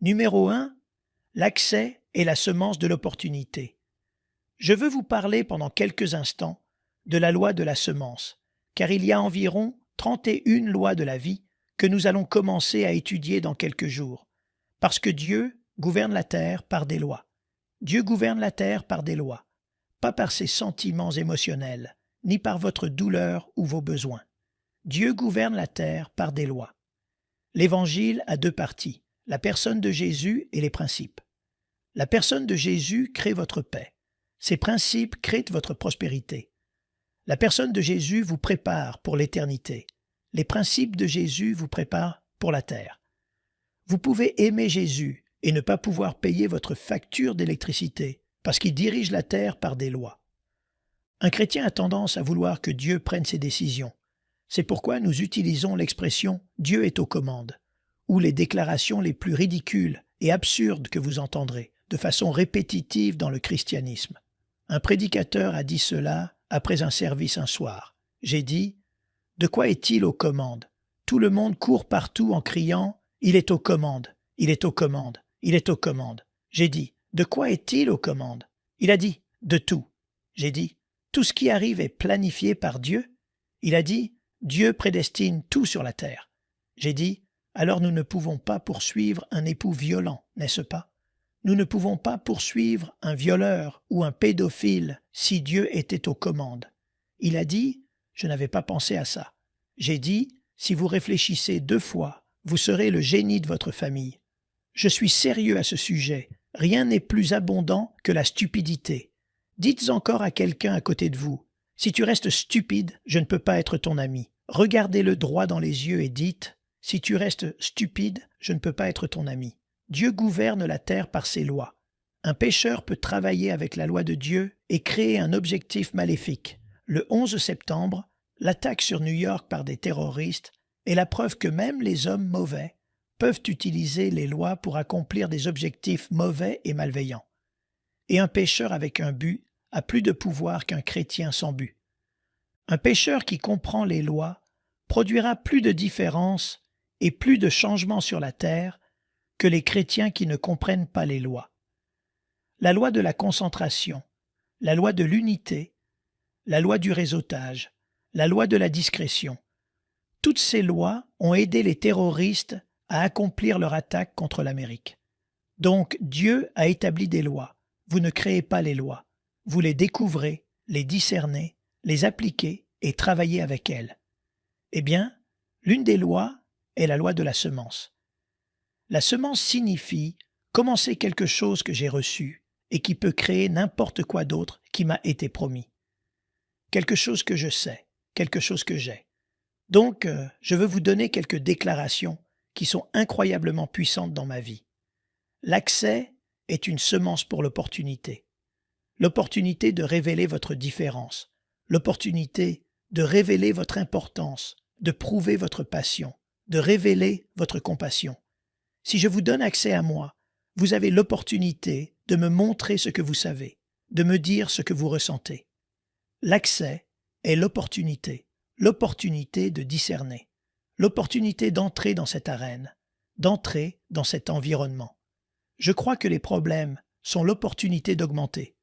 Numéro 1, l'accès est la semence de l'opportunité. Je veux vous parler pendant quelques instants de la loi de la semence, car il y a environ 31 lois de la vie que nous allons commencer à étudier dans quelques jours, parce que Dieu gouverne la terre par des lois. Dieu gouverne la terre par des lois, pas par ses sentiments émotionnels, ni par votre douleur ou vos besoins. Dieu gouverne la terre par des lois. L'Évangile a deux parties, la personne de Jésus et les principes. La personne de Jésus crée votre paix. Ces principes créent votre prospérité. La personne de Jésus vous prépare pour l'éternité. Les principes de Jésus vous préparent pour la terre. Vous pouvez aimer Jésus et ne pas pouvoir payer votre facture d'électricité parce qu'il dirige la terre par des lois. Un chrétien a tendance à vouloir que Dieu prenne ses décisions. C'est pourquoi nous utilisons l'expression « Dieu est aux commandes » ou les déclarations les plus ridicules et absurdes que vous entendrez de façon répétitive dans le christianisme. Un prédicateur a dit cela après un service un soir. J'ai dit « De quoi est-il aux commandes ?» Tout le monde court partout en criant « Il est aux commandes, il est aux commandes, il est aux commandes. » J'ai dit « De quoi est-il aux commandes ?» Il a dit « De tout. » J'ai dit « Tout ce qui arrive est planifié par Dieu ?» Il a dit « Dieu prédestine tout sur la terre. » J'ai dit « Alors nous ne pouvons pas poursuivre un époux violent, n'est-ce pas? Nous ne pouvons pas poursuivre un violeur ou un pédophile si Dieu était aux commandes. » Il a dit « Je n'avais pas pensé à ça. » J'ai dit « Si vous réfléchissez 2 fois, vous serez le génie de votre famille. » Je suis sérieux à ce sujet. Rien n'est plus abondant que la stupidité. Dites encore à quelqu'un à côté de vous « Si tu restes stupide, je ne peux pas être ton ami. » Regardez-le droit dans les yeux et dites « Si tu restes stupide, je ne peux pas être ton ami. » Dieu gouverne la terre par ses lois. Un pécheur peut travailler avec la loi de Dieu et créer un objectif maléfique. Le 11 septembre, l'attaque sur New York par des terroristes est la preuve que même les hommes mauvais peuvent utiliser les lois pour accomplir des objectifs mauvais et malveillants. Et un pécheur avec un but a plus de pouvoir qu'un chrétien sans but. Un pécheur qui comprend les lois produira plus de différences et plus de changements sur la terre que les chrétiens qui ne comprennent pas les lois. La loi de la concentration, la loi de l'unité, la loi du réseautage, la loi de la discrétion. Toutes ces lois ont aidé les terroristes à accomplir leur attaque contre l'Amérique. Donc Dieu a établi des lois. Vous ne créez pas les lois. Vous les découvrez, les discernez, les appliquez et travaillez avec elles. Eh bien, l'une des lois est la loi de la semence. La semence signifie commencer quelque chose que j'ai reçu et qui peut créer n'importe quoi d'autre qui m'a été promis. Quelque chose que je sais, quelque chose que j'ai. Donc, je veux vous donner quelques déclarations qui sont incroyablement puissantes dans ma vie. L'accès est une semence pour l'opportunité. L'opportunité de révéler votre différence. L'opportunité de révéler votre importance, de prouver votre passion, de révéler votre compassion. Si je vous donne accès à moi, vous avez l'opportunité de me montrer ce que vous savez, de me dire ce que vous ressentez. L'accès est l'opportunité de discerner, l'opportunité d'entrer dans cette arène, d'entrer dans cet environnement. Je crois que les problèmes sont l'opportunité d'augmenter.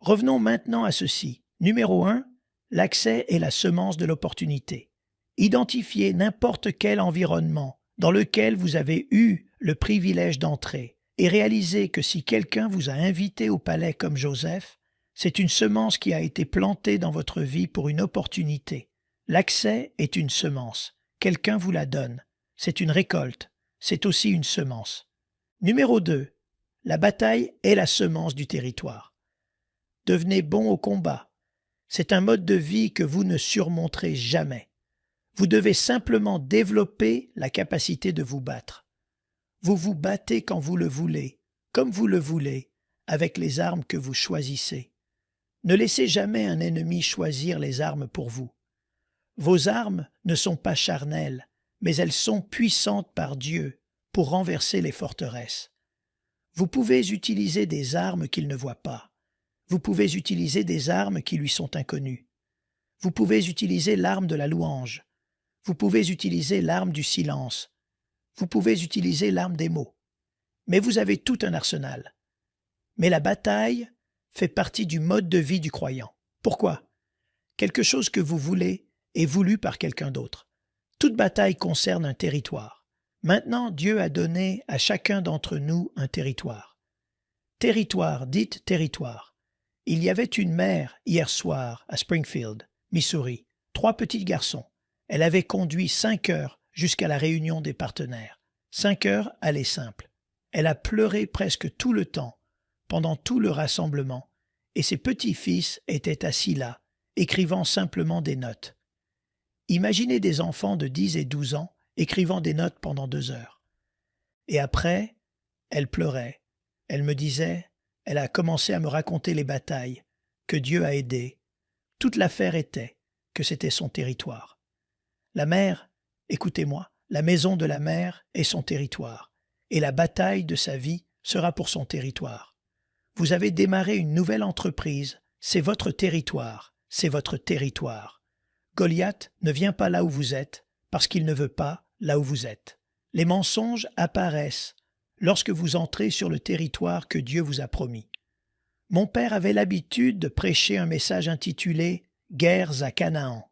Revenons maintenant à ceci. Numéro 1, l'accès est la semence de l'opportunité. Identifiez n'importe quel environnement dans lequel vous avez eu le privilège d'entrer et réalisez que si quelqu'un vous a invité au palais comme Joseph, c'est une semence qui a été plantée dans votre vie pour une opportunité. L'accès est une semence. Quelqu'un vous la donne. C'est une récolte. C'est aussi une semence. Numéro 2. La bataille est la semence du territoire. Devenez bon au combat. C'est un mode de vie que vous ne surmonterez jamais. Vous devez simplement développer la capacité de vous battre. Vous vous battez quand vous le voulez, comme vous le voulez, avec les armes que vous choisissez. Ne laissez jamais un ennemi choisir les armes pour vous. Vos armes ne sont pas charnelles, mais elles sont puissantes par Dieu pour renverser les forteresses. Vous pouvez utiliser des armes qu'il ne voit pas. Vous pouvez utiliser des armes qui lui sont inconnues. Vous pouvez utiliser l'arme de la louange. Vous pouvez utiliser l'arme du silence. Vous pouvez utiliser l'arme des mots. mais vous avez tout un arsenal. Mais la bataille fait partie du mode de vie du croyant. Pourquoi? Quelque chose que vous voulez est voulu par quelqu'un d'autre. Toute bataille concerne un territoire. Maintenant, Dieu a donné à chacun d'entre nous un territoire. Territoire, dites territoire. Il y avait une mère hier soir à Springfield, Missouri, 3 petits garçons. Elle avait conduit 5 heures jusqu'à la réunion des partenaires. 5 heures aller simple. Elle a pleuré presque tout le temps, pendant tout le rassemblement, et ses petits-fils étaient assis là, écrivant simplement des notes. Imaginez des enfants de 10 et 12 ans écrivant des notes pendant 2 heures. Et après, elle pleurait. Elle me disait, elle a commencé à me raconter les batailles, que Dieu a aidé. Toute l'affaire était que c'était son territoire. La mère, écoutez-moi, la maison de la mère est son territoire, et la bataille de sa vie sera pour son territoire. Vous avez démarré une nouvelle entreprise, c'est votre territoire, c'est votre territoire. Goliath ne vient pas là où vous êtes, parce qu'il ne veut pas là où vous êtes. Les mensonges apparaissent lorsque vous entrez sur le territoire que Dieu vous a promis. Mon père avait l'habitude de prêcher un message intitulé « Guerres à Canaan ».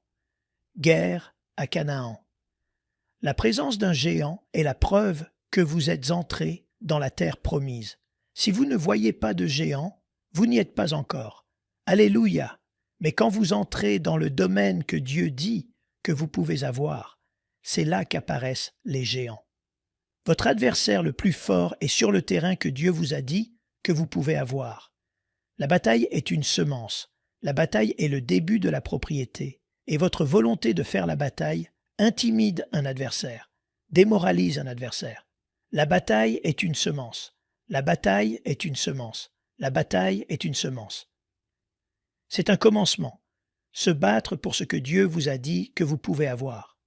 Guerre à Canaan. La présence d'un géant est la preuve que vous êtes entrés dans la terre promise. Si vous ne voyez pas de géant, vous n'y êtes pas encore. Alléluia! Mais quand vous entrez dans le domaine que Dieu dit que vous pouvez avoir, c'est là qu'apparaissent les géants. Votre adversaire le plus fort est sur le terrain que Dieu vous a dit que vous pouvez avoir. La bataille est une semence. La bataille est le début de la propriété. Et votre volonté de faire la bataille intimide un adversaire, démoralise un adversaire. La bataille est une semence. La bataille est une semence. La bataille est une semence. C'est un commencement. Se battre pour ce que Dieu vous a dit que vous pouvez avoir.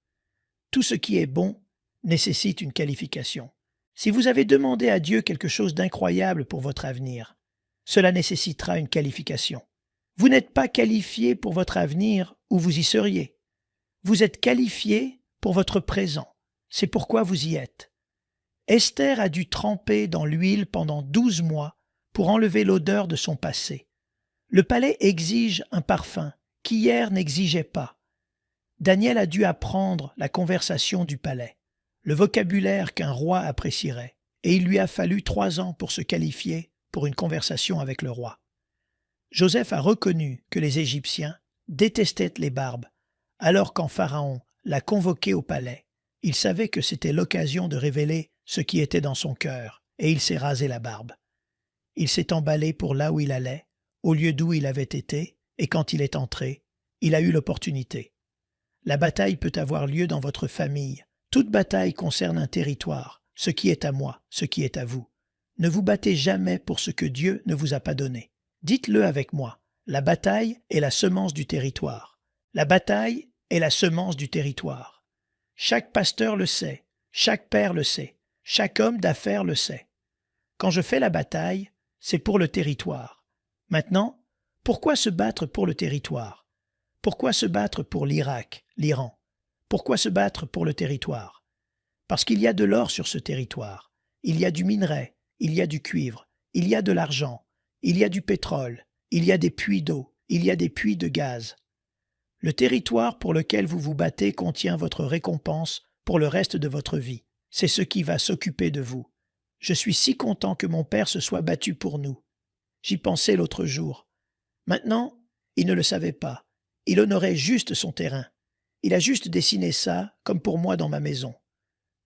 Tout ce qui est bon nécessite une qualification. Si vous avez demandé à Dieu quelque chose d'incroyable pour votre avenir, cela nécessitera une qualification. Vous n'êtes pas qualifié pour votre avenir ou vous y seriez. Vous êtes qualifié pour votre présent. C'est pourquoi vous y êtes. Esther a dû tremper dans l'huile pendant 12 mois pour enlever l'odeur de son passé. Le palais exige un parfum qu'hier n'exigeait pas. Daniel a dû apprendre la conversation du palais, le vocabulaire qu'un roi apprécierait, et il lui a fallu 3 ans pour se qualifier pour une conversation avec le roi. Joseph a reconnu que les Égyptiens détestaient les barbes, alors quand Pharaon l'a convoqué au palais, il savait que c'était l'occasion de révéler ce qui était dans son cœur, et il s'est rasé la barbe. Il s'est emballé pour là où il allait, au lieu d'où il avait été, et quand il est entré, il a eu l'opportunité. La bataille peut avoir lieu dans votre famille. Toute bataille concerne un territoire, ce qui est à moi, ce qui est à vous. Ne vous battez jamais pour ce que Dieu ne vous a pas donné. Dites-le avec moi. La bataille est la semence du territoire. La bataille est la semence du territoire. Chaque pasteur le sait, chaque père le sait, chaque homme d'affaires le sait. Quand je fais la bataille, c'est pour le territoire. Maintenant, pourquoi se battre pour le territoire? Pourquoi se battre pour l'Irak, l'Iran? Pourquoi se battre pour le territoire? Parce qu'il y a de l'or sur ce territoire. Il y a du minerai, il y a du cuivre, il y a de l'argent, il y a du pétrole, il y a des puits d'eau, il y a des puits de gaz. Le territoire pour lequel vous vous battez contient votre récompense pour le reste de votre vie. C'est ce qui va s'occuper de vous. Je suis si content que mon père se soit battu pour nous. J'y pensais l'autre jour. Maintenant, il ne le savait pas. Il honorait juste son terrain. Il a juste dessiné ça, comme pour moi dans ma maison.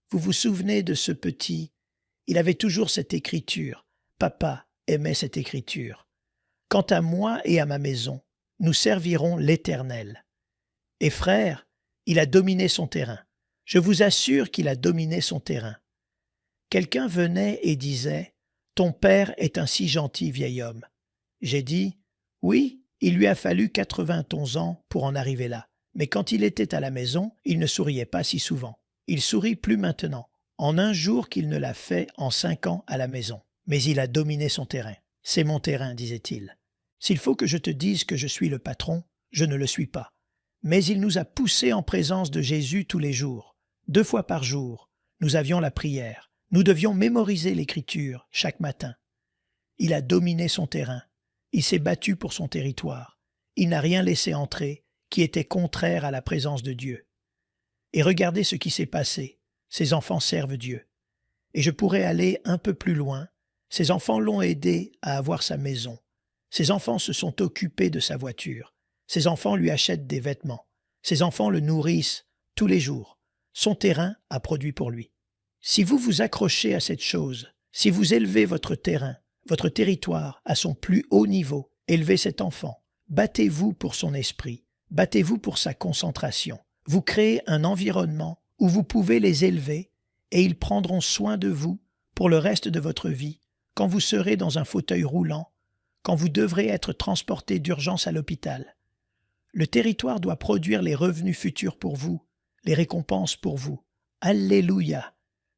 Vous vous souvenez de ce petit? Il avait toujours cette écriture. Papa aimait cette écriture. Quant à moi et à ma maison, nous servirons l'Éternel. Et frère, il a dominé son terrain. Je vous assure qu'il a dominé son terrain. Quelqu'un venait et disait « Ton père est un si gentil vieil homme. » J'ai dit « Oui, il lui a fallu 91 ans pour en arriver là. Mais quand il était à la maison, il ne souriait pas si souvent. Il sourit plus maintenant, en un jour qu'il ne l'a fait en 5 ans à la maison. Mais il a dominé son terrain. C'est mon terrain, disait-il. S'il faut que je te dise que je suis le patron, je ne le suis pas. Mais il nous a poussés en présence de Jésus tous les jours. 2 fois par jour, nous avions la prière. Nous devions mémoriser l'Écriture chaque matin. Il a dominé son terrain. Il s'est battu pour son territoire. Il n'a rien laissé entrer qui était contraire à la présence de Dieu. Et regardez ce qui s'est passé. Ses enfants servent Dieu. Et je pourrais aller un peu plus loin. Ses enfants l'ont aidé à avoir sa maison. Ses enfants se sont occupés de sa voiture. Ses enfants lui achètent des vêtements. Ses enfants le nourrissent tous les jours. Son terrain a produit pour lui. Si vous vous accrochez à cette chose, si vous élevez votre terrain, votre territoire à son plus haut niveau, élevez cet enfant. Battez-vous pour son esprit. Battez-vous pour sa concentration. Vous créez un environnement où vous pouvez les élever et ils prendront soin de vous pour le reste de votre vie, quand vous serez dans un fauteuil roulant, quand vous devrez être transporté d'urgence à l'hôpital. Le territoire doit produire les revenus futurs pour vous, les récompenses pour vous. Alléluia!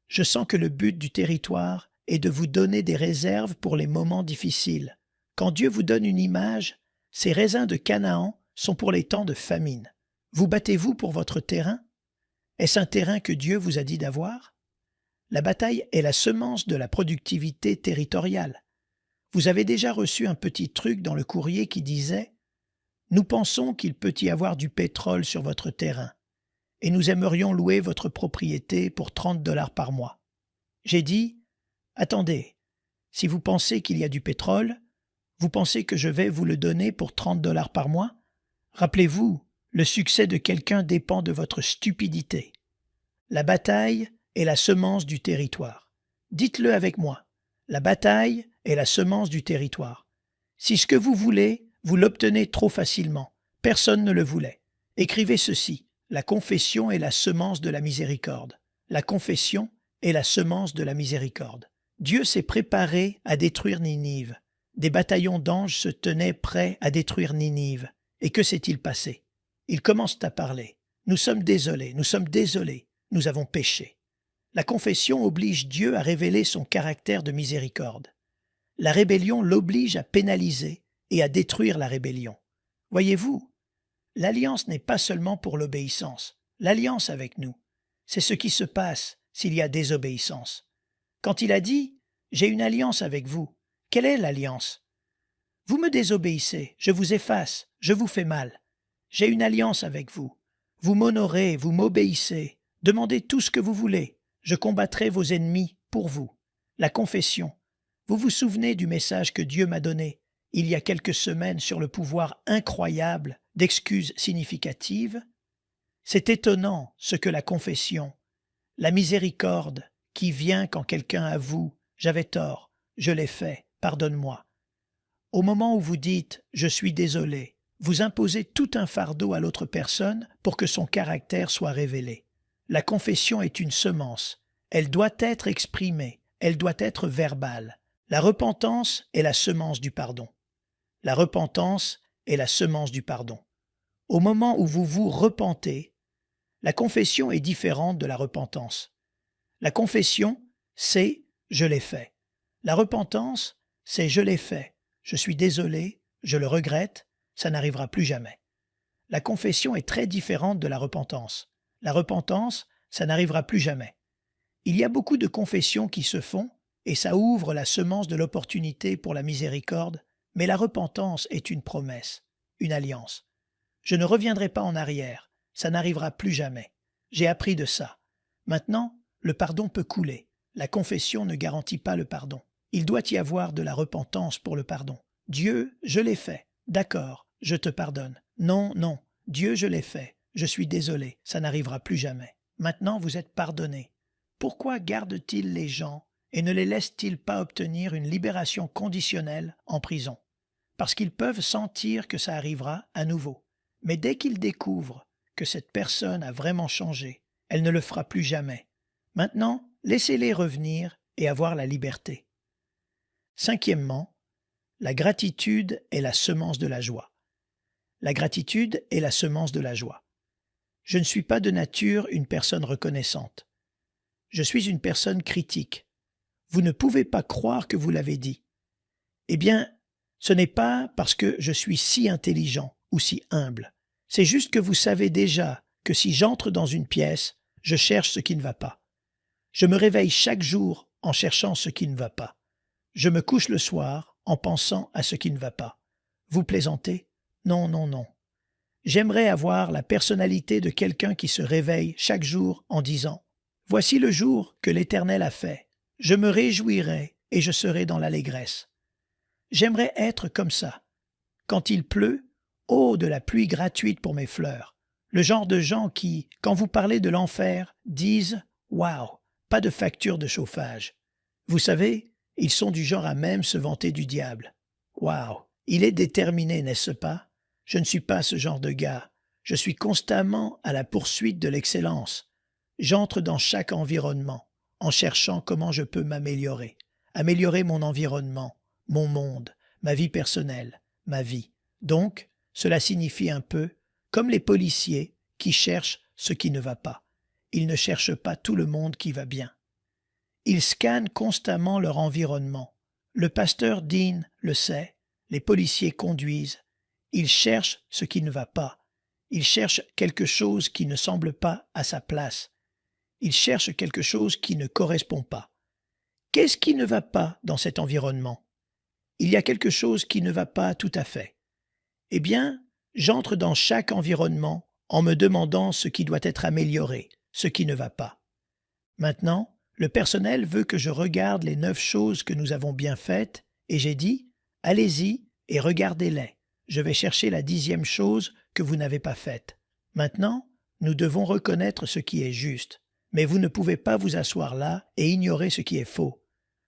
Je sens que le but du territoire est de vous donner des réserves pour les moments difficiles. Quand Dieu vous donne une image, ces raisins de Canaan sont pour les temps de famine. Vous battez-vous pour votre terrain? Est-ce un terrain que Dieu vous a dit d'avoir? La bataille est la semence de la productivité territoriale. Vous avez déjà reçu un petit truc dans le courrier qui disait « Nous pensons qu'il peut y avoir du pétrole sur votre terrain et nous aimerions louer votre propriété pour 30 $ par mois. » J'ai dit « Attendez, si vous pensez qu'il y a du pétrole, vous pensez que je vais vous le donner pour 30 $ par mois? Rappelez-vous, le succès de quelqu'un dépend de votre stupidité. La bataille est la semence du territoire. Dites-le avec moi. La bataille est la semence du territoire. Si ce que vous voulez, vous l'obtenez trop facilement, personne ne le voulait. Écrivez ceci. La confession est la semence de la miséricorde. La confession est la semence de la miséricorde. Dieu s'est préparé à détruire Ninive. Des bataillons d'anges se tenaient prêts à détruire Ninive. Et que s'est-il passé? Ils commencent à parler. Nous sommes désolés, nous avons péché. La confession oblige Dieu à révéler son caractère de miséricorde. La rébellion l'oblige à pénaliser et à détruire la rébellion. Voyez-vous, l'alliance n'est pas seulement pour l'obéissance. L'alliance avec nous, c'est ce qui se passe s'il y a désobéissance. Quand il a dit « J'ai une alliance avec vous », quelle est l'alliance? Vous me désobéissez, je vous efface, je vous fais mal. J'ai une alliance avec vous. Vous m'honorez, vous m'obéissez. Demandez tout ce que vous voulez. Je combattrai vos ennemis pour vous. La confession. Vous vous souvenez du message que Dieu m'a donné il y a quelques semaines sur le pouvoir incroyable d'excuses significatives? C'est étonnant ce que la confession, la miséricorde qui vient quand quelqu'un avoue « j'avais tort, je l'ai fait, pardonne-moi ». Au moment où vous dites « je suis désolé », vous imposez tout un fardeau à l'autre personne pour que son caractère soit révélé. La confession est une semence. Elle doit être exprimée, elle doit être verbale. La repentance est la semence du pardon. La repentance est la semence du pardon. Au moment où vous vous repentez, la confession est différente de la repentance. La confession, c'est « je l'ai fait ». La repentance, c'est « je l'ai fait, je suis désolé, je le regrette, ça n'arrivera plus jamais ». La confession est très différente de la repentance. La repentance, ça n'arrivera plus jamais. Il y a beaucoup de confessions qui se font et ça ouvre la semence de l'opportunité pour la miséricorde, mais la repentance est une promesse, une alliance. Je ne reviendrai pas en arrière, ça n'arrivera plus jamais. J'ai appris de ça. Maintenant, le pardon peut couler. La confession ne garantit pas le pardon. Il doit y avoir de la repentance pour le pardon. Dieu, je l'ai fait. D'accord, je te pardonne. Non, non, Dieu, je l'ai fait. Je suis désolé, ça n'arrivera plus jamais. Maintenant, vous êtes pardonné. Pourquoi garde-t-il les gens et ne les laisse-t-il pas obtenir une libération conditionnelle en prison? Parce qu'ils peuvent sentir que ça arrivera à nouveau. Mais dès qu'ils découvrent que cette personne a vraiment changé, elle ne le fera plus jamais. Maintenant, laissez-les revenir et avoir la liberté. Cinquièmement, la gratitude est la semence de la joie. La gratitude est la semence de la joie. Je ne suis pas de nature une personne reconnaissante. Je suis une personne critique. Vous ne pouvez pas croire que vous l'avez dit. Eh bien, ce n'est pas parce que je suis si intelligent ou si humble. C'est juste que vous savez déjà que si j'entre dans une pièce, je cherche ce qui ne va pas. Je me réveille chaque jour en cherchant ce qui ne va pas. Je me couche le soir en pensant à ce qui ne va pas. Vous plaisantez? Non, non, non. J'aimerais avoir la personnalité de quelqu'un qui se réveille chaque jour en disant « Voici le jour que l'Éternel a fait. Je me réjouirai et je serai dans l'allégresse. » J'aimerais être comme ça. Quand il pleut, oh, de la pluie gratuite pour mes fleurs. Le genre de gens qui, quand vous parlez de l'enfer, disent « Waouh, pas de facture de chauffage. » Vous savez, ils sont du genre à même se vanter du diable. Waouh, il est déterminé, n'est-ce pas? Je ne suis pas ce genre de gars. Je suis constamment à la poursuite de l'excellence. J'entre dans chaque environnement en cherchant comment je peux m'améliorer. Améliorer mon environnement, mon monde, ma vie personnelle, ma vie. Donc, cela signifie un peu comme les policiers qui cherchent ce qui ne va pas. Ils ne cherchent pas tout le monde qui va bien. Ils scannent constamment leur environnement. Le pasteur Dean le sait, les policiers conduisent. Ils cherchent ce qui ne va pas. Ils cherchent quelque chose qui ne semble pas à sa place. Ils cherchent quelque chose qui ne correspond pas. Qu'est-ce qui ne va pas dans cet environnement? Il y a quelque chose qui ne va pas tout à fait. Eh bien, j'entre dans chaque environnement en me demandant ce qui doit être amélioré, ce qui ne va pas. Maintenant, le personnel veut que je regarde les 9 choses que nous avons bien faites et j'ai dit « Allez-y et regardez-les. Je vais chercher la 10e chose que vous n'avez pas faite. Maintenant, nous devons reconnaître ce qui est juste. Mais vous ne pouvez pas vous asseoir là et ignorer ce qui est faux.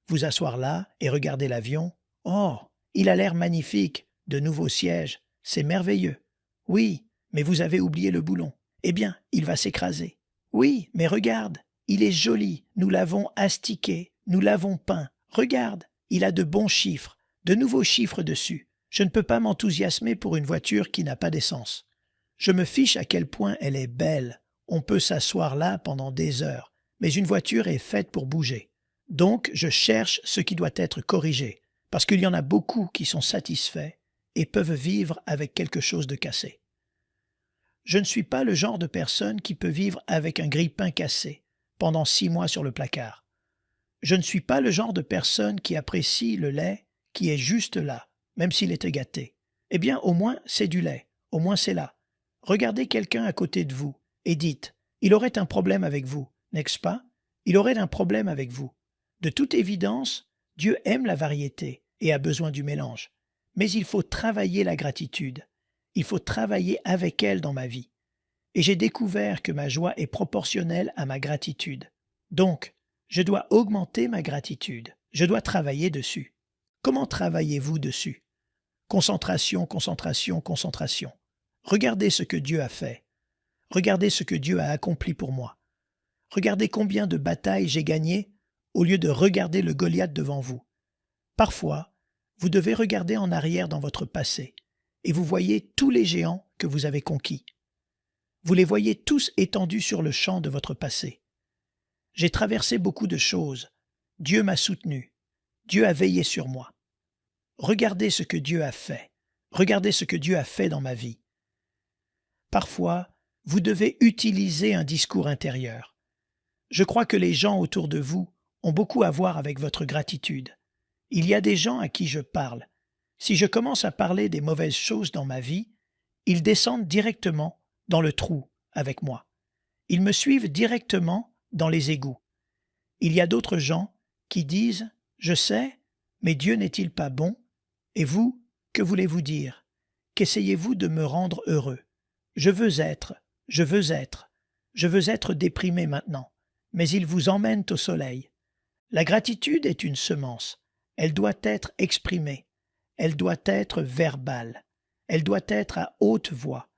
Vous asseoir là et regarder l'avion. Oh, il a l'air magnifique, de nouveaux sièges, c'est merveilleux. Oui, mais vous avez oublié le boulon. Eh bien, il va s'écraser. Oui, mais regarde, il est joli, nous l'avons astiqué, nous l'avons peint. Regarde, il a de bons chiffres, de nouveaux chiffres dessus. Je ne peux pas m'enthousiasmer pour une voiture qui n'a pas d'essence. Je me fiche à quel point elle est belle. On peut s'asseoir là pendant des heures, mais une voiture est faite pour bouger. Donc, je cherche ce qui doit être corrigé, parce qu'il y en a beaucoup qui sont satisfaits et peuvent vivre avec quelque chose de cassé. Je ne suis pas le genre de personne qui peut vivre avec un grille-pain cassé pendant 6 mois sur le placard. Je ne suis pas le genre de personne qui apprécie le lait qui est juste là, même s'il était gâté. Eh bien, au moins, c'est du lait, au moins c'est là. Regardez quelqu'un à côté de vous et dites « Il aurait un problème avec vous, n'est-ce pas? Il aurait un problème avec vous. » De toute évidence, Dieu aime la variété et a besoin du mélange. Mais il faut travailler la gratitude. Il faut travailler avec elle dans ma vie. Et j'ai découvert que ma joie est proportionnelle à ma gratitude. Donc, je dois augmenter ma gratitude. Je dois travailler dessus. Comment travaillez-vous dessus? Concentration, concentration, concentration. Regardez ce que Dieu a fait. Regardez ce que Dieu a accompli pour moi. Regardez combien de batailles j'ai gagnées au lieu de regarder le Goliath devant vous. Parfois, vous devez regarder en arrière dans votre passé et vous voyez tous les géants que vous avez conquis. Vous les voyez tous étendus sur le champ de votre passé. J'ai traversé beaucoup de choses. Dieu m'a soutenu. Dieu a veillé sur moi. Regardez ce que Dieu a fait. Regardez ce que Dieu a fait dans ma vie. Parfois, vous devez utiliser un discours intérieur. Je crois que les gens autour de vous ont beaucoup à voir avec votre gratitude. Il y a des gens à qui je parle. Si je commence à parler des mauvaises choses dans ma vie, ils descendent directement dans le trou avec moi. Ils me suivent directement dans les égouts. Il y a d'autres gens qui disent « Je sais, mais Dieu n'est-il pas bon? Et vous, que voulez-vous dire? Qu'essayez-vous de me rendre heureux? Je veux être, je veux être, je veux être déprimé maintenant, mais ils vous emmènent au soleil. La gratitude est une semence. Elle doit être exprimée. Elle doit être verbale. Elle doit être à haute voix.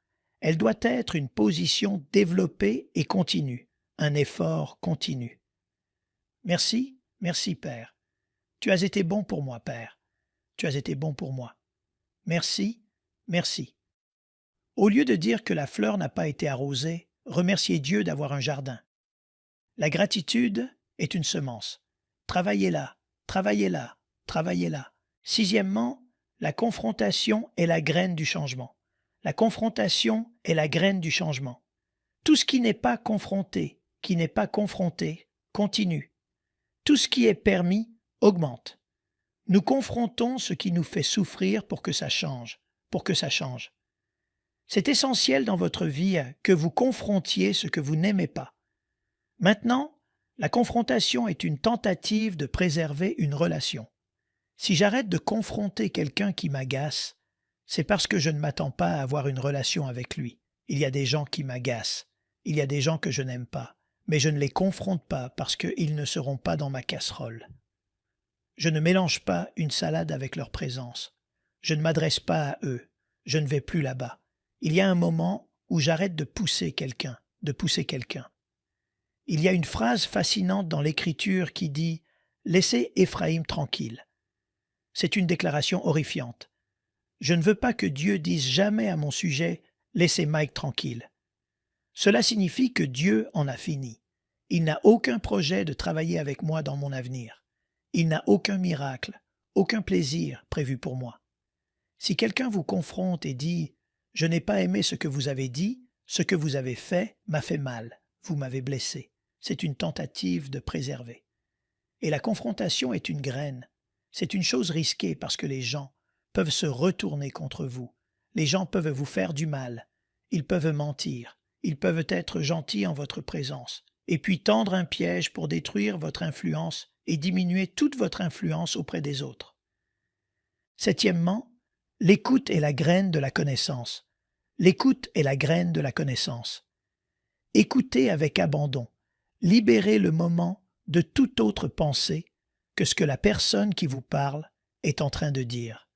Elle doit être une position développée et continue, un effort continu. Merci, merci Père. Tu as été bon pour moi, Père. Tu as été bon pour moi. Merci, merci. Au lieu de dire que la fleur n'a pas été arrosée, remerciez Dieu d'avoir un jardin. La gratitude est une semence. Travaillez-la, travaillez-la, travaillez-la. 6e, la confrontation est la graine du changement. La confrontation est la graine du changement. Tout ce qui n'est pas confronté continue. Tout ce qui est permis augmente. Nous confrontons ce qui nous fait souffrir pour que ça change, C'est essentiel dans votre vie que vous confrontiez ce que vous n'aimez pas. Maintenant, la confrontation est une tentative de préserver une relation. Si j'arrête de confronter quelqu'un qui m'agace, c'est parce que je ne m'attends pas à avoir une relation avec lui. Il y a des gens qui m'agacent, il y a des gens que je n'aime pas, mais je ne les confronte pas parce qu'ils ne seront pas dans ma casserole. Je ne mélange pas une salade avec leur présence. Je ne m'adresse pas à eux. Je ne vais plus là-bas. Il y a un moment où j'arrête de pousser quelqu'un. Il y a une phrase fascinante dans l'Écriture qui dit « Laissez Éphraïm tranquille ». C'est une déclaration horrifiante. Je ne veux pas que Dieu dise jamais à mon sujet « Laissez Mike tranquille ». Cela signifie que Dieu en a fini. Il n'a aucun projet de travailler avec moi dans mon avenir. Il n'a aucun miracle, aucun plaisir prévu pour moi. Si quelqu'un vous confronte et dit « Je n'ai pas aimé ce que vous avez dit, ce que vous avez fait m'a fait mal, vous m'avez blessé », c'est une tentative de préserver. Et la confrontation est une graine. C'est une chose risquée parce que les gens peuvent se retourner contre vous. Les gens peuvent vous faire du mal. Ils peuvent mentir. Ils peuvent être gentils en votre présence. Et puis tendre un piège pour détruire votre influence et diminuer toute votre influence auprès des autres. Septièmement, l'écoute est la graine de la connaissance. L'écoute est la graine de la connaissance. Écoutez avec abandon. Libérez le moment de toute autre pensée que ce que la personne qui vous parle est en train de dire.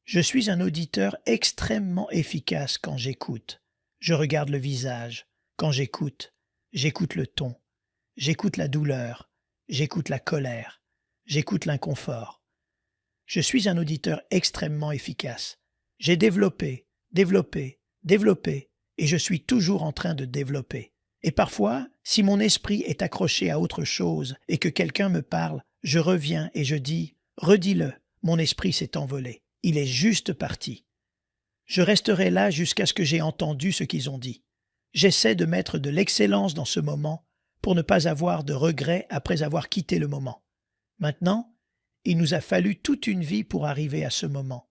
Je suis un auditeur extrêmement efficace quand j'écoute. Je regarde le visage. Quand j'écoute, j'écoute le ton. J'écoute la douleur. J'écoute la colère. J'écoute l'inconfort. Je suis un auditeur extrêmement efficace. J'ai développé, et je suis toujours en train de développer. Et parfois, si mon esprit est accroché à autre chose et que quelqu'un me parle, je reviens et je dis « Redis-le, mon esprit s'est envolé, il est juste parti ». Je resterai là jusqu'à ce que j'ai entendu ce qu'ils ont dit. J'essaie de mettre de l'excellence dans ce moment pour ne pas avoir de regrets après avoir quitté le moment. Maintenant, il nous a fallu toute une vie pour arriver à ce moment.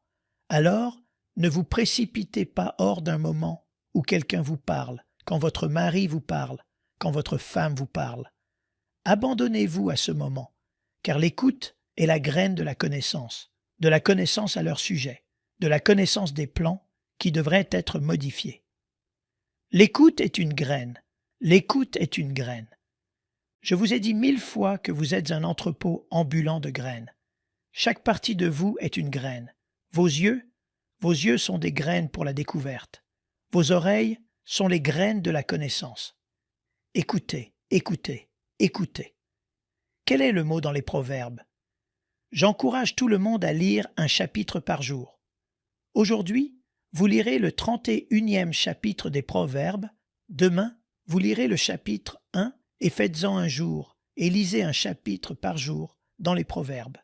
Alors, ne vous précipitez pas hors d'un moment où quelqu'un vous parle, quand votre mari vous parle, quand votre femme vous parle. Abandonnez-vous à ce moment, car l'écoute est la graine de la connaissance à leur sujet, de la connaissance des plans qui devraient être modifiés. L'écoute est une graine. Je vous ai dit 1000 fois que vous êtes un entrepôt ambulant de graines. Chaque partie de vous est une graine. Vos yeux sont des graines pour la découverte. Vos oreilles sont les graines de la connaissance. Écoutez. Quel est le mot dans les proverbes? J'encourage tout le monde à lire un chapitre par jour. Aujourd'hui, vous lirez le 31e chapitre des proverbes. Demain, vous lirez le chapitre 1 et faites-en un jour et lisez un chapitre par jour dans les proverbes.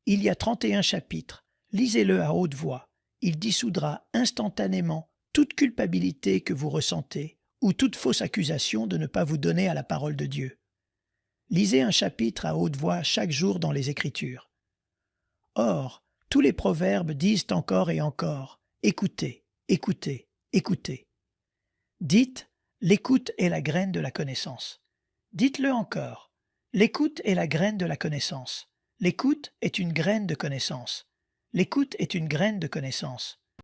Il y a 31 chapitres. Lisez-le à haute voix. Il dissoudra instantanément toute culpabilité que vous ressentez ou toute fausse accusation de ne pas vous donner à la parole de Dieu. Lisez un chapitre à haute voix chaque jour dans les Écritures. Or, tous les proverbes disent encore et encore « Écoutez. » Dites « L'écoute est la graine de la connaissance ». Dites-le encore « L'écoute est la graine de la connaissance ». L'écoute est une graine de connaissance.